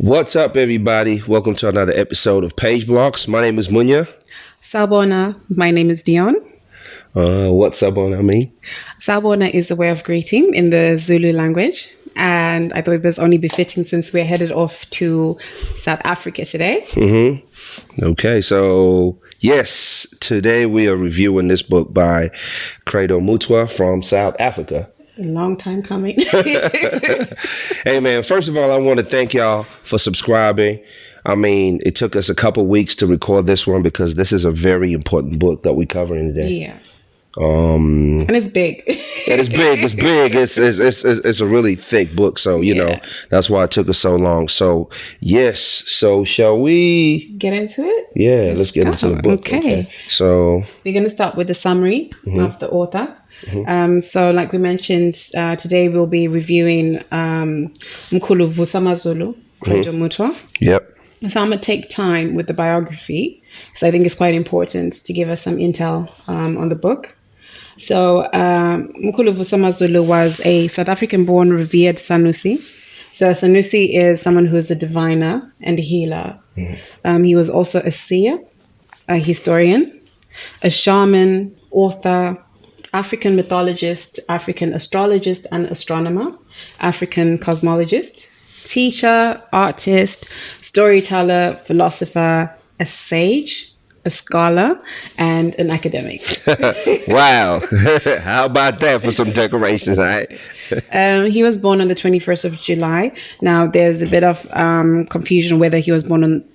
What's up, everybody? Welcome to another episode of Page Blockz. My name is Munya. Sawubona, my name is Dionne. What's Sawubona mean? Sawubona is a way of greeting in the Zulu language. And I thought it was only befitting since we're headed off to South Africa today. Okay, so yes, today we are reviewing this book by Credo Mutwa from South Africa. A long time coming. Hey, man, first of all, I want to thank y'all for subscribing. I mean, it took us a couple weeks to record this one because this is a very important book that we're covering today. Yeah. And it's big. And it's big. It's big. It's a really thick book. So, you know, that's why it took us so long. So, yes. So, shall we get into it? Yeah, let's get into the book. Okay. So, we're going to start with the summary of the author. So like we mentioned, today we'll be reviewing Vusamazulu Credo Mutwa. Yep. So I'm going to take time with the biography because I think it's quite important to give us some intel on the book. So Vusamazulu was a South African-born revered Sanusi. So a Sanusi is someone who is a diviner and a healer. He was also a seer, a historian, a shaman, author, African mythologist, African astrologist and astronomer, African cosmologist, teacher, artist, storyteller, philosopher, a sage, a scholar, and an academic. Wow. How about that for some decorations, right? He was born on the 21st of July. Now, there's a bit of confusion whether he was born in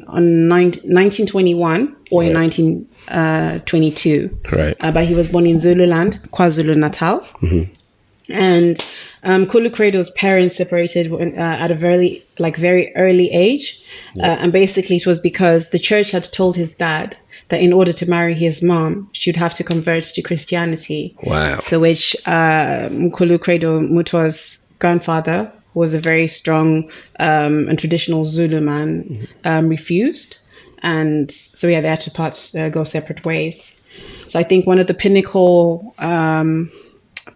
1921 or in 1922. Right. But he was born in Zululand, KwaZulu-Natal. And Kulu Credo's parents separated at a very early age. And basically it was because the church had told his dad that in order to marry his mom, she'd have to convert to Christianity. Wow. So which Kulu Credo Mutwa's grandfather, who was a very strong and traditional Zulu man, refused. And so, yeah, they had to go separate ways. So I think one of the pinnacle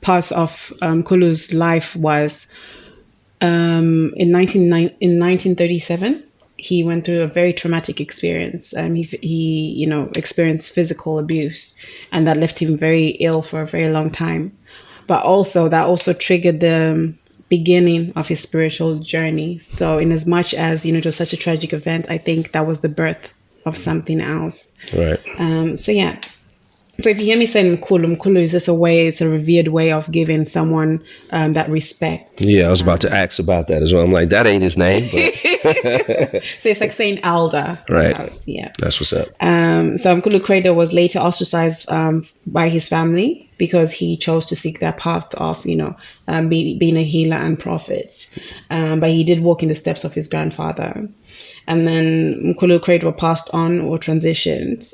parts of Kulu's life was in 1937, he went through a very traumatic experience. He experienced physical abuse, and that left him very ill for a very long time. But that also triggered the beginning of his spiritual journey. So in as much as, it was such a tragic event, I think that was the birth of something else. Right. So if you hear me saying Mkulu is just it's a revered way of giving someone that respect. Yeah, I was about to ask about that as well. I'm like, that ain't his name. But so it's like saying elder. Right. That's what's up. So Mkulu Credo was later ostracized by his family because he chose to seek that path of, being a healer and prophet. But he did walk in the steps of his grandfather. And then Mkulu Credo passed on or transitioned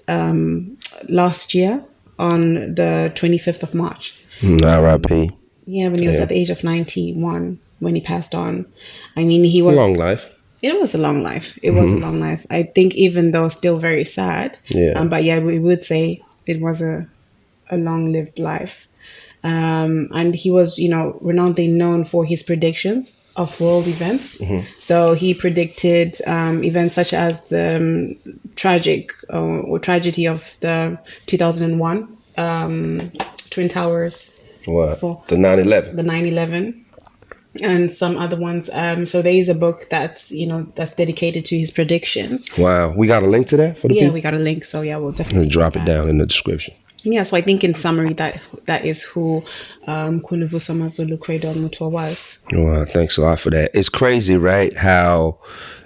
last year on the 25th of March. R.I.P. Yeah, when he was at the age of 91 when he passed on. I mean, he was... Long life. It was a long life. It was a long life. I think even though still very sad. Yeah. But yeah, we would say it was a long-lived life. And he was, renownedly known for his predictions of world events. So he predicted events such as the tragic or tragedy of the 2001 Twin Towers. What? The 9/11. The 9/11. And some other ones. So there is a book that's dedicated to his predictions. Wow. We got a link to that for the people? Yeah, we got a link. So yeah, we'll definitely drop it down in the description. Yeah, so I think in summary that is who Vusamazulu Credo Mutwa was. Well, thanks a lot for that. It's crazy, right? How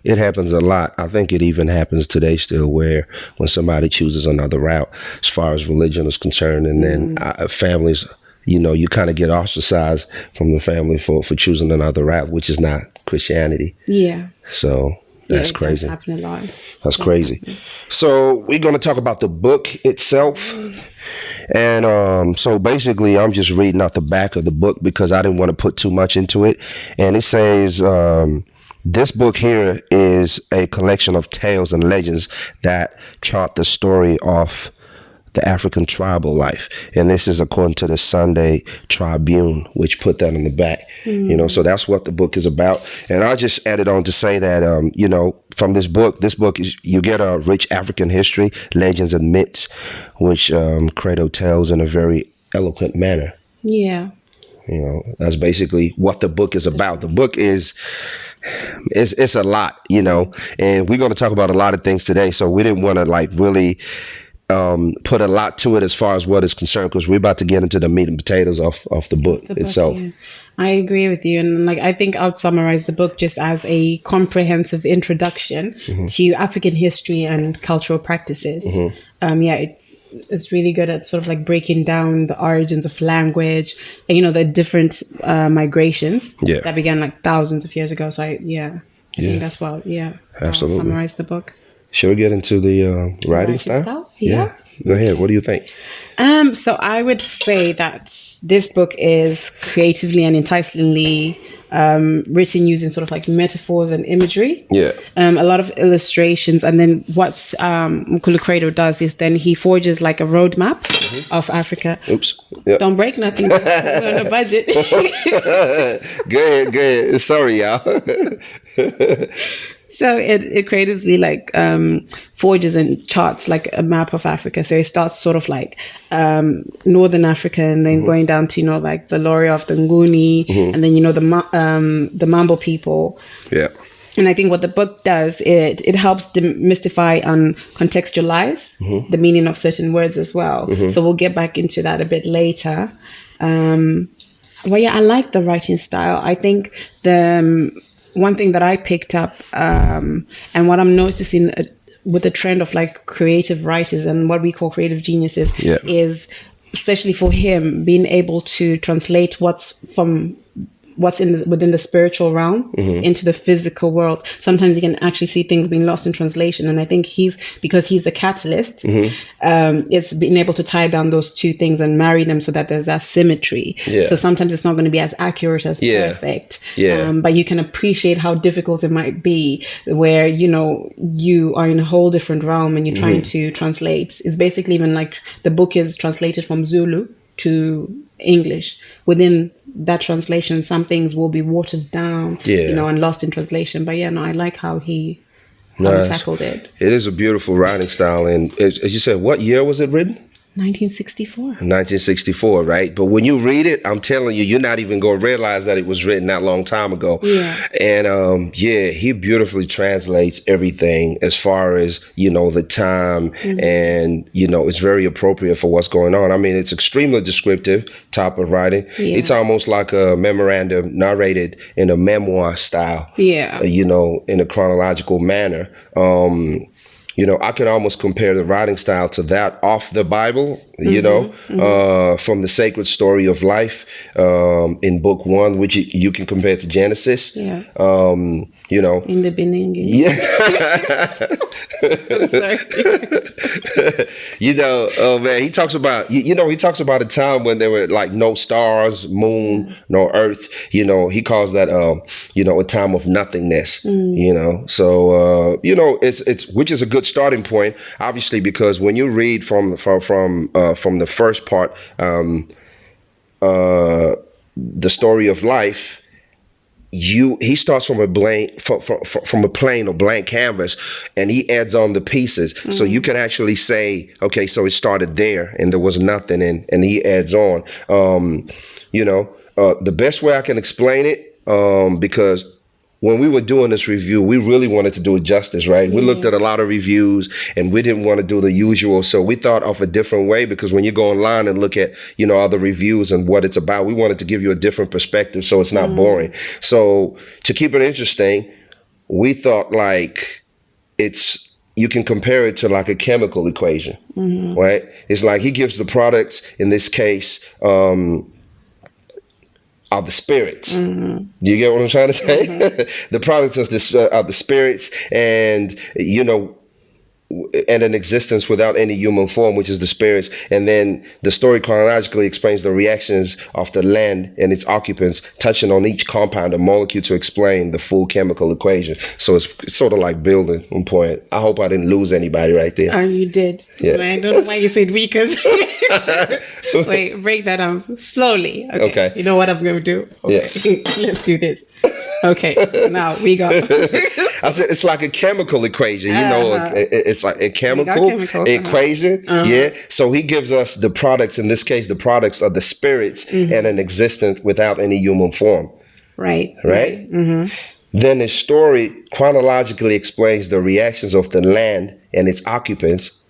it happens a lot. I think it even happens today still, where when somebody chooses another route as far as religion is concerned, and then families, you kind of get ostracized from the family for choosing another route, which is not Christianity. Yeah. So that's crazy. That's happened a lot. That's crazy. So we're going to talk about the book itself. And so basically, I'm just reading out the back of the book because I didn't want to put too much into it. And it says, this book here is a collection of tales and legends that chart the story of the African tribal life. And this is according to the Sunday Tribune, which put that in the back. So that's what the book is about. And I just added on to say that, from this book is, you get a rich African history, legends and myths, which Credo tells in a very eloquent manner. Yeah. That's basically what the book is about. The book is, it's a lot, and we're going to talk about a lot of things today. So we didn't want to really put a lot to it as far as what is concerned, because we're about to get into the meat and potatoes of the book itself. Yeah. I agree with you. And I think I would summarize the book just as a comprehensive introduction to African history and cultural practices. It's really good at sort of breaking down the origins of language and, the different migrations that began thousands of years ago. So I think that's absolutely. I'll summarize the book. Should we get into the writing style? Yeah. Go ahead. What do you think? So I would say that this book is creatively and enticingly written using sort of metaphors and imagery. Yeah. A lot of illustrations. And then what Mukulu Credo does is then he forges a roadmap of Africa. Oops. Yep. Don't break nothing. We're on a budget. Go ahead. Sorry, y'all. So it creatively forges and charts a map of Africa. So it starts sort of northern Africa, and then going down to the Loria of the Nguni, and then the Mambo people. Yeah. And I think what the book does, it helps demystify and contextualize the meaning of certain words as well. So we'll get back into that a bit later. I like the writing style. I think the one thing that I picked up and what I'm noticing with the trend of creative writers and what we call creative geniuses is, especially for him, being able to translate what's within the spiritual realm into the physical world. Sometimes you can actually see things being lost in translation. And I think because he's the catalyst, it's being able to tie down those two things and marry them so that there's that symmetry. Yeah. So sometimes it's not going to be as accurate as perfect. Yeah. But you can appreciate how difficult it might be where, you are in a whole different realm and you're trying to translate. It's basically even the book is translated from Zulu to English. Within that translation, some things will be watered down, and lost in translation. But I like how he tackled it. It is a beautiful writing style. And as you said, what year was it written? 1964. 1964, right? But when you read it, I'm telling you, you're not even going to realize that it was written that long time ago. Yeah. And he beautifully translates everything as far as, the time and, it's very appropriate for what's going on. I mean, it's extremely descriptive type of writing. Yeah. It's almost like a memorandum narrated in a memoir style. Yeah. In a chronological manner. I can almost compare the writing style to that off the Bible, from the sacred story of life in book 1, which you can compare to Genesis. Yeah. In the beginning. Yeah. I'm sorry. Oh man, he talks about, he talks about a time when there were no stars, moon, nor earth. He calls that, a time of nothingness, So, it's which is a good starting point, obviously, because when you read from the first part, the story of life, he starts from a plain or blank canvas, and he adds on the pieces. So you can actually say, okay, so it started there and there was nothing, and he adds on. The best way I can explain it, because when we were doing this review, we really wanted to do it justice, right? We looked at a lot of reviews and we didn't want to do the usual. So we thought of a different way, because when you go online and look at, other reviews and what it's about, we wanted to give you a different perspective so it's not boring. So to keep it interesting, we thought you can compare it to a chemical equation, right? It's he gives the products, in this case, of the spirits. Do you get what I'm trying to say? The products of the spirits, and and an existence without any human form, which is the spirits. And then the story chronologically explains the reactions of the land and its occupants, touching on each compound and molecule to explain the full chemical equation. So it's sort of like building on point. I hope I didn't lose anybody right there. Oh, you did. Yeah. I don't know why you said we, because wait, break that down slowly. Okay. You know what I'm going to do? Okay. Yeah. Let's do this. Okay, now we go. I said it's like a chemical equation, it's like a chemical equation. Yeah. So he gives us the products. In this case, the products are the spirits and an existence without any human form. Right. Mm-hmm. Then his story chronologically explains the reactions of the land and its occupants,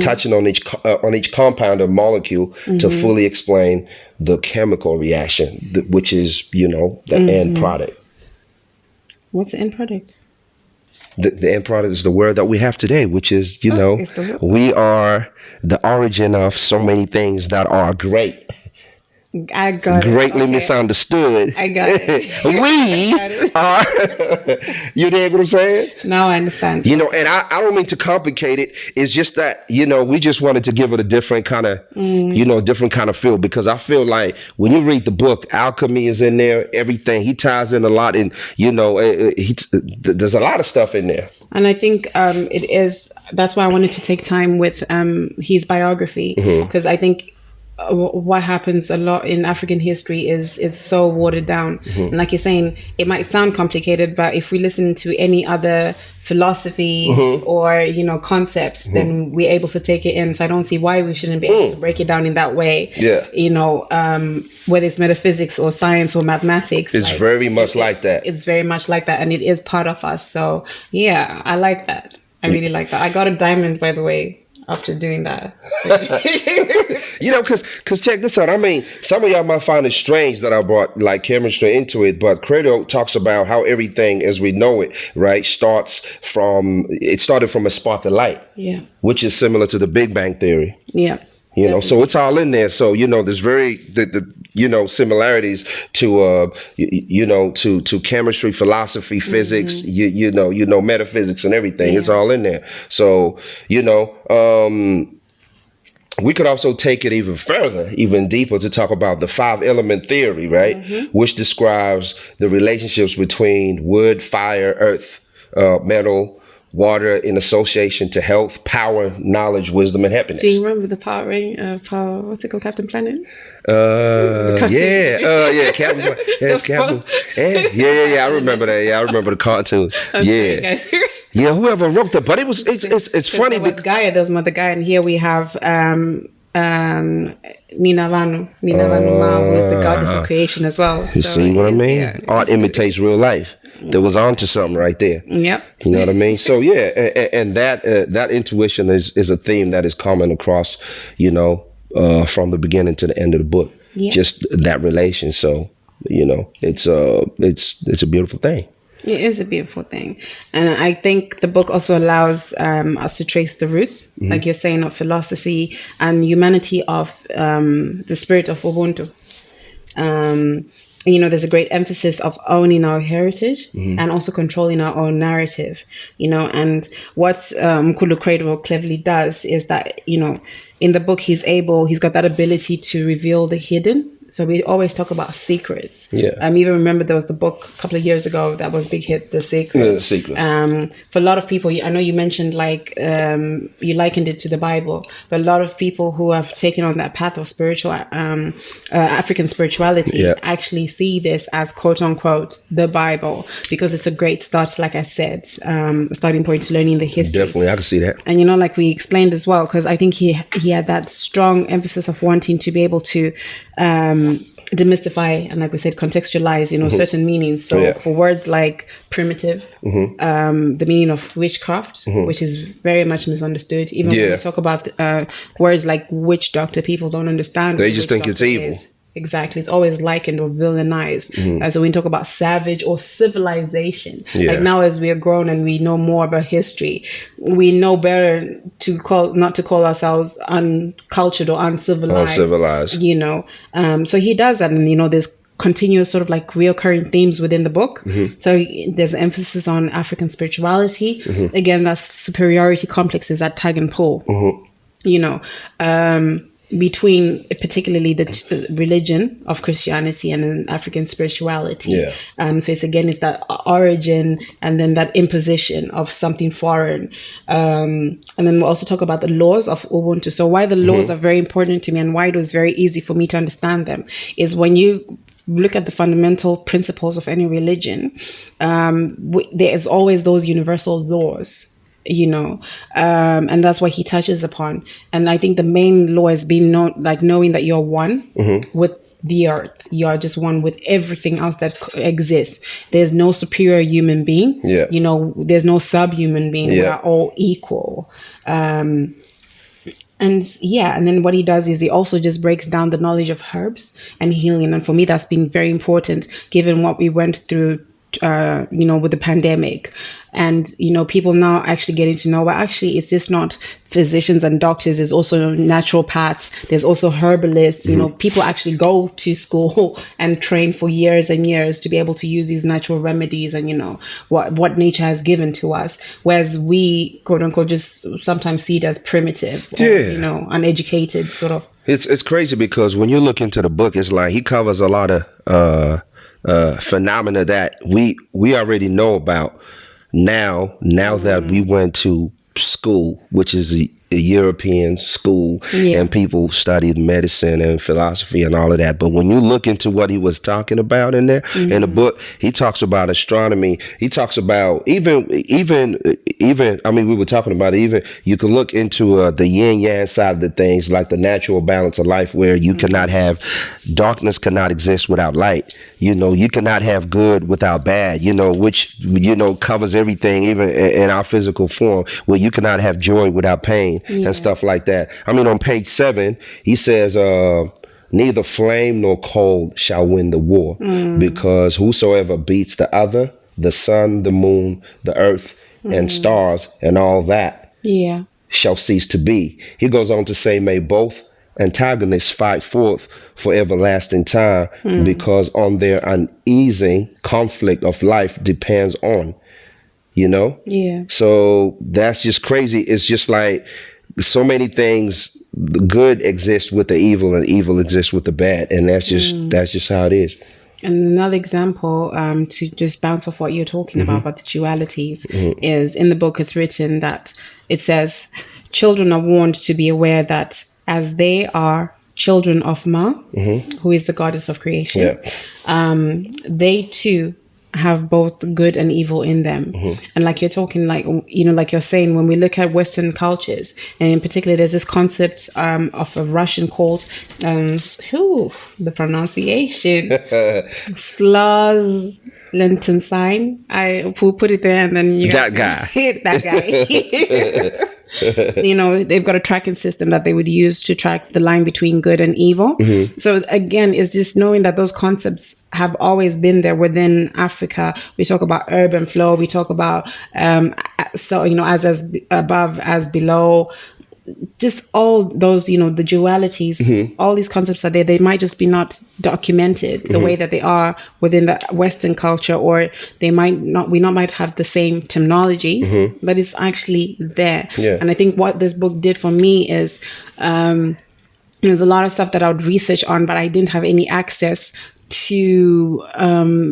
touching on each compound or molecule to fully explain the chemical reaction, which is, the end product. What's the end product? The end product is the word that we have today, which is, we are the origin of so many things that are great. I got greatly misunderstood. I got it. We are. You dig what I'm saying? Now I understand. And I don't mean to complicate it. It's just that, we just wanted to give it a different kind of, different kind of feel, because I feel like when you read the book, alchemy is in there, everything. He ties in a lot, and, there's a lot of stuff in there. And I think that's why I wanted to take time with his biography, because I think what happens a lot in African history is it's so watered down. And like you're saying, it might sound complicated, but if we listen to any other philosophies or concepts, then we're able to take it in. So I don't see why we shouldn't be able to break it down in that way. Yeah. Whether it's metaphysics or science or mathematics, it's very much like that. It's very much like that, and it is part of us. So yeah, I like that. I really like that. I got a diamond, by the way, after doing that. Because check this out. I mean, some of y'all might find it strange that I brought like chemistry into it, but Credo talks about how everything as we know it, right, started from a spark of light. Yeah. Which is similar to the Big Bang theory. Yeah. So it's all in there. So, there's very, similarities to, to chemistry, philosophy, physics, metaphysics and everything. Yeah. It's all in there. So, we could also take it even further, even deeper, to talk about the 5-element theory, right? Which describes the relationships between wood, fire, earth, metal, water in association to health, power, knowledge, wisdom, and happiness. Do you remember the power rating? What's it called? Captain Planet? Captain. Yes, Captain. Yeah. I remember that. Yeah, I remember the cartoon. Okay, yeah. Whoever wrote that, but it's funny. There was Gaia. There was Mother Gaia, and here we have Nina Vanu Ma, who is the goddess of creation as well. You see what I mean? Yeah. Art imitates real life. There was onto something right there. Yep. You know what I mean? So yeah, and that intuition is a theme that is common across, from the beginning to the end of the book. Yep. Just that relation. So, it's a beautiful thing. It is a beautiful thing. And I think the book also allows us to trace the roots, like you're saying, of philosophy and humanity of the spirit of Ubuntu. There's a great emphasis of owning our heritage and also controlling our own narrative, and what Mkulu Credo cleverly does is that, in the book, he's got that ability to reveal the hidden. So we always talk about secrets. Yeah. Even remember there was the book a couple of years ago that was a big hit, The Secret. Yeah, The Secret. For a lot of people, I know you mentioned you likened it to the Bible, but a lot of people who have taken on that path of spiritual African spirituality actually see this as quote unquote the Bible, because it's a great start, like I said, starting point to learning the history. Definitely, I can see that. And like we explained as well, because I think he had that strong emphasis of wanting to be able to demystify and, like we said, contextualize certain meanings. So for words like primitive, the meaning of witchcraft, which is very much misunderstood. Even when we talk about words like witch doctor, people don't understand. They just think it's evil. Exactly. It's always likened or villainized. So when we talk about savage or civilization, like now as we are grown and we know more about history, we know better not to call ourselves uncultured or uncivilized. Uncivilized. So he does that. And, there's continuous sort of like reoccurring themes within the book. So there's emphasis on African spirituality. Again, that's superiority complexes at tug and pull. You know, between particularly the religion of Christianity and then African spirituality. So it's that origin and then that imposition of something foreign. And then we'll also talk about the laws of Ubuntu. So why the laws are very important to me and why it was very easy for me to understand them is when you look at the fundamental principles of any religion, there is always those universal laws, you know, and that's what he touches upon. And I think the main law is knowing that you're one with the earth. You are just one with everything else that exists. There's no superior human being. You know, there's no subhuman being. We are all equal. And then what he does is he also just breaks down the knowledge of herbs and healing. And for me, that's been very important given what we went through, you know, with the pandemic. And, you know, people now actually getting to know, well, actually, it's just not physicians and doctors. There's also naturopaths. There's also herbalists. You know, people actually go to school and train for years and years to be able to use these natural remedies and, you know, what nature has given to us. Whereas we, quote unquote, just sometimes see it as primitive, or, you know, uneducated sort of. It's crazy because when you look into the book, it's like he covers a lot of phenomena that we already know about now that we went to school, which is a European school, and people studied medicine and philosophy and all of that. But when you look into what he was talking about in there, in the book, he talks about astronomy. He talks about even, I mean, we were talking about even, you can look into the yin yang side of the things, like the natural balance of life, where you cannot have, darkness cannot exist without light. You know, you cannot have good without bad, you know, which, you know, covers everything, even in our physical form, where you cannot have joy without pain. And stuff like that. I mean, on page 7, he says, neither flame nor cold shall win the war, because whosoever beats the other, the sun, the moon, the earth, and stars, and all that, shall cease to be. He goes on to say, may both antagonists fight forth for everlasting time, because on their uneasing conflict of life depends on, you know? So that's just crazy. It's just like, so many things, the good exists with the evil and evil exists with the bad, and that's just how it is. And another example, to just bounce off what you're talking about the dualities, is in the book it's written that it says children are warned to be aware that as they are children of Ma, who is the goddess of creation, they too have both good and evil in them. And like you're talking, like, you know, like you're saying, when we look at Western cultures, and in particular, there's this concept of a Russian called, the pronunciation, Slaz-Lentenstein. I will put it there, and then you that guy. That guy. You know, they've got a tracking system that they would use to track the line between good and evil. So again, it's just knowing that those concepts have always been there within Africa. We talk about ebb and flow. We talk about, so, you know, as above, as below, just all those, you know, the dualities, all these concepts are there. They might just be not documented the way that they are within the Western culture, or they might not, we might have the same terminologies, but it's actually there. And I think what this book did for me is, there's a lot of stuff that I would research on, but I didn't have any access to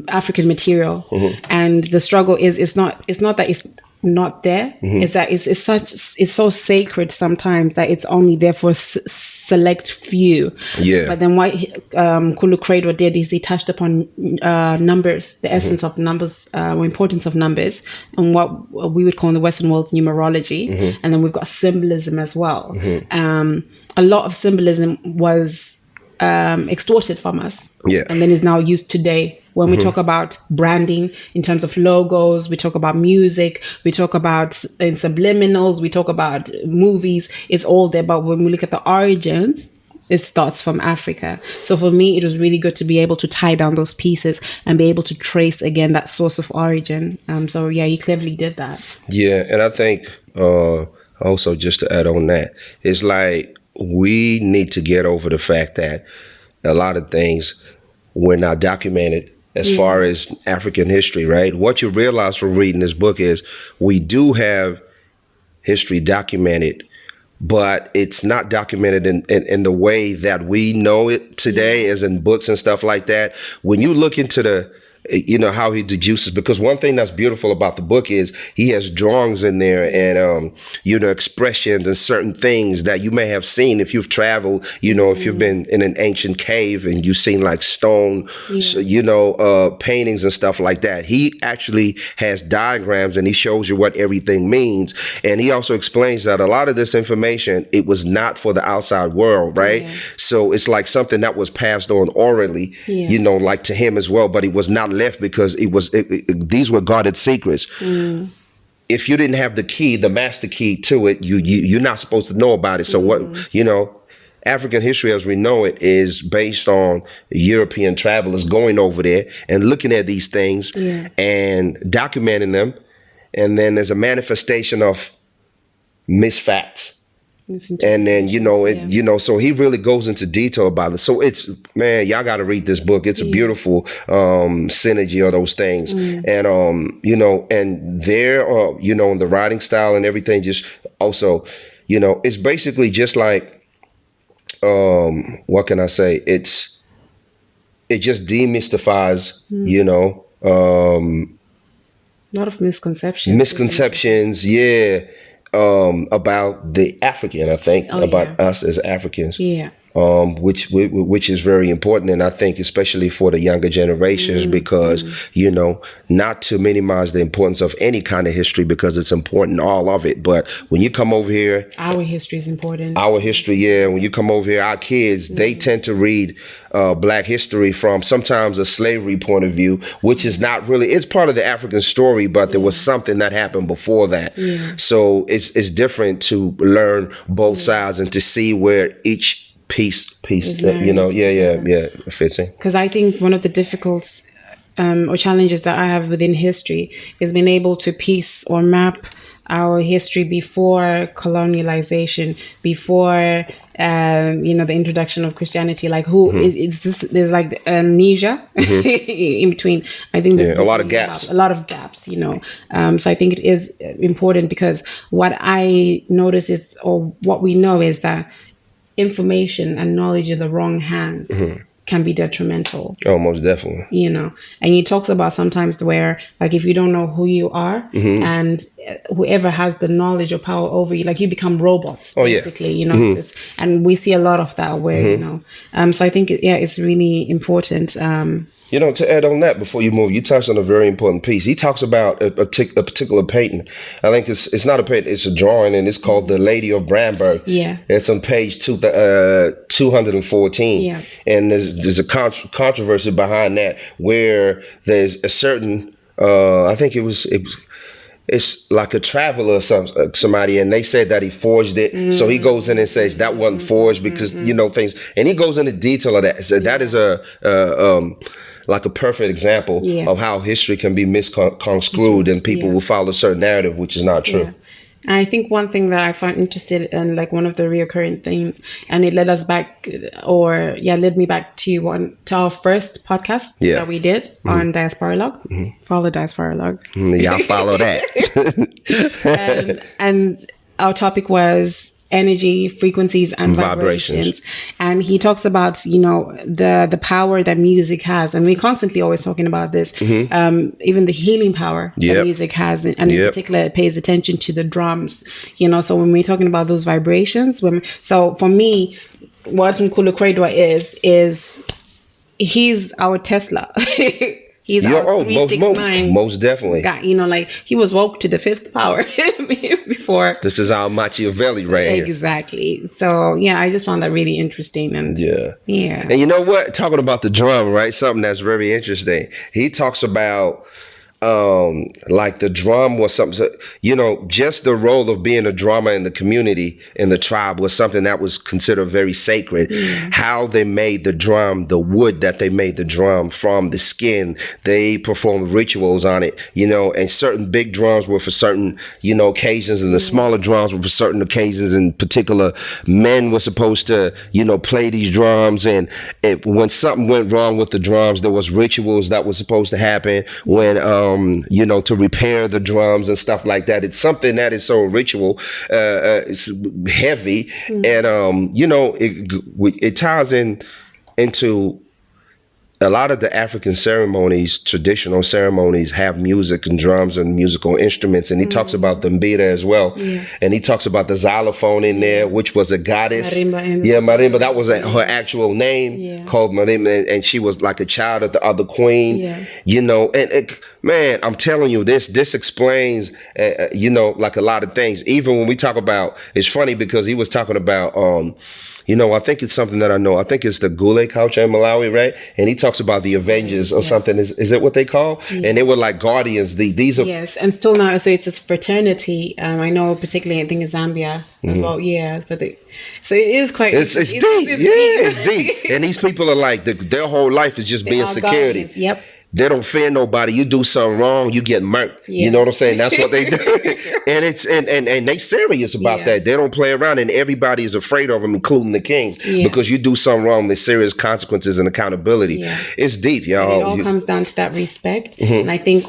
African material. And the struggle is, it's not that it's not there. It's that it's so sacred sometimes that it's only there for a select few. But then what Kulu Credo did is he touched upon numbers, the essence of numbers, or importance of numbers, and what we would call in the Western world numerology. And then we've got symbolism as well. A lot of symbolism was extorted from us, and then is now used today. When we talk about branding in terms of logos, we talk about music, we talk about in subliminals, we talk about movies, it's all there. But when we look at the origins, it starts from Africa. So for me, it was really good to be able to tie down those pieces and be able to trace again that source of origin. So yeah, you cleverly did that. Yeah, and I think also just to add on that, it's like we need to get over the fact that a lot of things were not documented as far as African history, right? What you realize from reading this book is we do have history documented, but it's not documented in the way that we know it today, as in books and stuff like that. When you look into how he deduces, because one thing that's beautiful about the book is he has drawings in there and expressions and certain things that you may have seen if you've traveled, if you've been in an ancient cave and you've seen like stone, paintings and stuff like that. He actually has diagrams and he shows you what everything means. And he also explains that a lot of this information, it was not for the outside world, right? So it's like something that was passed on orally, like to him as well, but it was not left because these were guarded secrets. If you didn't have the key, the master key to it, you're not supposed to know about it. So African history as we know it is based on European travelers going over there and looking at these things and documenting them. And then there's a manifestation of misfacts. And then, so he really goes into detail about it. So y'all got to read this book. It's a beautiful synergy of those things. And, and there, in the writing style and everything, just also, it's basically just like, what can I say? It just demystifies, a lot of misconceptions. About the African, I think, about us as Africans, which is very important. And I think especially for the younger generations, because, not to minimize the importance of any kind of history, because it's important, all of it. But when you come over here, our history is important. Our history, when you come over here, our kids, they tend to read Black history from sometimes a slavery point of view, which is not really, it's part of the African story, but there was something that happened before that. So it's different to learn both sides and to see where each piece fits in. Because I think one of the difficult or challenges that I have within history is being able to piece or map our history before colonialization, before the introduction of Christianity. Like there's like amnesia in between. I think there's a lot of gaps. So I think it is important, because what I notice is, or what we know is, that information and knowledge in the wrong hands can be detrimental. Oh, most definitely. And he talks about sometimes where, like, if you don't know who you are and whoever has the knowledge or power over you, like, you become robots, basically, and we see a lot of that where, so I think, it's really important. To add on that before you move, you touched on a very important piece. He talks about a particular painting. I think it's not a painting, it's a drawing, and it's called The Lady of Bramberg. It's on page 214. And there's a controversy behind that, where there's a certain, I think it's like a traveler or somebody, and they said that he forged it. So he goes in and says that wasn't forged because, things, and he goes into detail of that. So that is like a perfect example of how history can be misconstrued and people will follow a certain narrative, which is not true. I think one thing that I find interested in, like one of the reoccurring themes, and it led me back to our first podcast that we did on Diaspora Log. Follow Diaspora Log. Y'all follow that. and our topic was energy, frequencies, and vibrations. And he talks about, the power that music has. And we're constantly always talking about this, even the healing power that music has. And in particular, it pays attention to the drums, so when we're talking about those vibrations, so for me, what Mkhulu Credo is he's our Tesla. He's our 369. Most definitely. Guy, like, he was woke to the fifth power before. This is our Machiavelli right here. Exactly. So, I just found that really interesting. And And you know what? Talking about the drum, right? Something that's very interesting. He talks about like the drum was something, just the role of being a drummer in the community, in the tribe, was something that was considered very sacred. How they made the drum, the wood that they made the drum from, the skin, they performed rituals on it, and certain big drums were for certain, occasions, and the smaller drums were for certain occasions. In particular, men were supposed to, play these drums, and when something went wrong with the drums, there was rituals that were supposed to happen when, to repair the drums and stuff like that. It's something that is so ritual, it's heavy, and it ties into a lot of the African ceremonies. Traditional ceremonies have music and drums and musical instruments, and he talks about the mbira as well, and he talks about the xylophone in there, which was a goddess. Marimba, that was her actual name, called Marimba, and she was like a child of the other queen. Man, I'm telling you, this explains like a lot of things. Even when we talk about, it's funny because he was talking about I think it's something that I know. I think it's the Gule culture in Malawi, right? And he talks about the Avengers or something. Is it what they call? And they were like guardians. These are and still now. So it's a fraternity. I know, particularly I think in Zambia as well. Yeah, but so it is quite. It's deep. It's deep. And these people are like their whole life is just being security. Guardians. Yep. They don't fear nobody. You do something wrong, you get murked. You know what I'm saying? That's what they do. And it's and they serious about that. They don't play around, and everybody is afraid of them, including the kings, because you do something wrong, there's serious consequences and accountability. It's deep, y'all. And it all comes down to that respect. And I think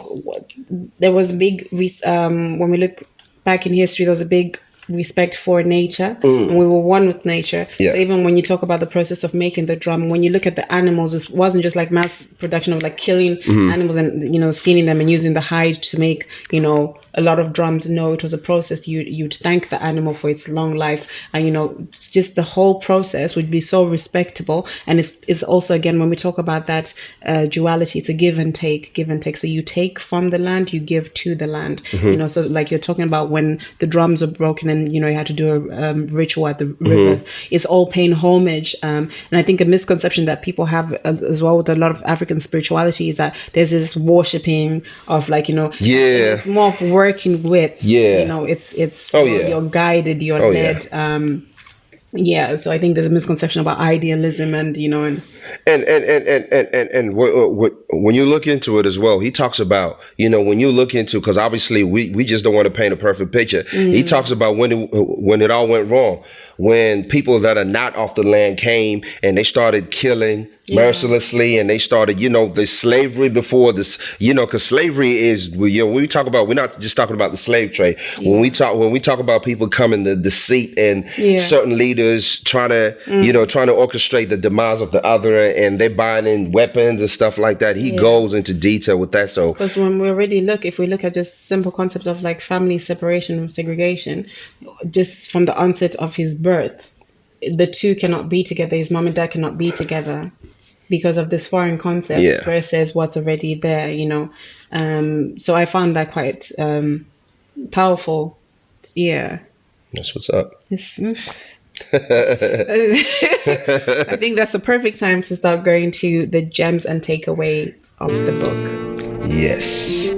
there was a big when we look back in history, there was a big respect for nature, and we were one with nature. So even when you talk about the process of making the drum, when you look at the animals, it wasn't just like mass production of like killing animals and skinning them and using the hide to make a lot of drums. No, it was a process. You'd thank the animal for its long life, and just the whole process would be so respectable. And it's also, again, when we talk about that duality, it's a give and take. So you take from the land, you give to the land. So like you're talking about when the drums are broken and you had to do a ritual at the river. It's all paying homage, and I think a misconception that people have as well with a lot of African spirituality is that there's this worshipping of like it's more of working with it's you're guided, you're led. So I think there's a misconception about idealism and and when you look into it as well, he talks about when you look into, because obviously we just don't want to paint a perfect picture. He talks about when it all went wrong, when people that are not off the land came and they started killing mercilessly, and they started the slavery before this, because slavery is when we talk about, we're not just talking about the slave trade. When we talk about people coming to deceit and certain leaders trying to orchestrate the demise of the other, and they're buying in weapons and stuff like that. He goes into detail with that. So because when if we look at just simple concept of like family separation and segregation, just from the onset of his birth, the two cannot be together. His mom and dad cannot be together because of this foreign concept versus what's already there, so I found that quite powerful. That's what's up. I think that's the perfect time to start going to the gems and takeaways of the book. Yes.